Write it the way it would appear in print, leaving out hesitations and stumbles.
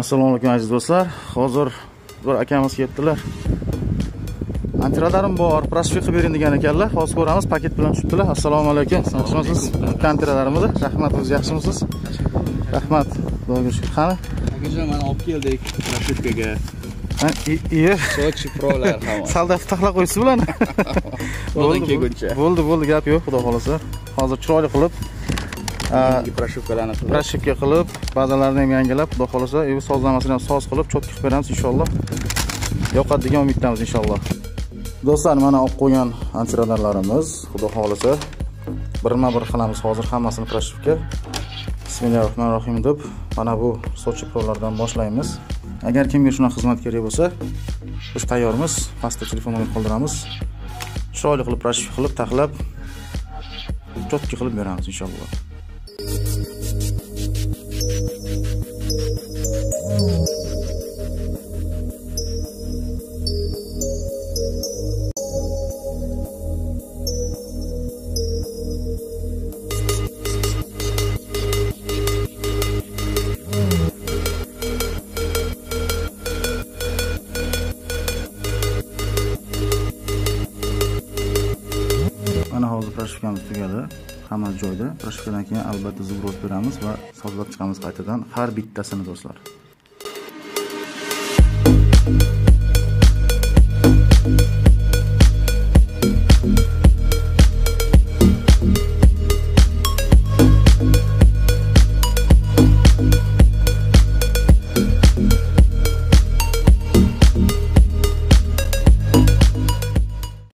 Assalomu alaykum aziz do'stlar. Hozir bir akamiz kelibdilar. Antiradarim bor, proshka qilib bering degan ekanlar. Hozir ko'ramiz, paket bilan tushibdilar. Assalomu alaykum. Yaxshimisiz? Antiradarimizda. Rahmat, o'zingiz yaxshimisiz? Rahmat. Xudoga shukr. Qani? Akajon, mana olib keldik proshkaga. Ha, iyi. Sochi prolar hamma. Salda taxlab qo'ysiz bularni. Bo'ldi kelguncha. Bo'ldi, gap yo'q, xudo xolasa. Hozir chiroyli qilib proshka qilib, bazalarini ham yangilab, xudo xolasa, sozlamasini ham soz qilib, cho'tka qilib beramiz inshaalloh. Yoqadi degan umiddamiz inshaalloh. Do'stlar, mana olib qo'ygan antiradarlarimiz, xudo xolasa, birma-bir qilamiz hozir hammasini proshka. Bismillahirrohmanirrohim deb mana bu Sochi prolardan boshlaymiz. Agar kimga shunaqa xizmat kerak bo'lsa, biz tayyormiz. Pastda telefon nomerini qoldiramiz. Chiroyli qilib proshka qilib, taxlab, cho'tka qilib beramiz inshaalloh. Mana hozir proshkamiz tugadi. Hamma joyda. Proshkadan keyin albatta zubroz beramiz va sozlab chiqamiz qaytadan har bittasini do'stlar.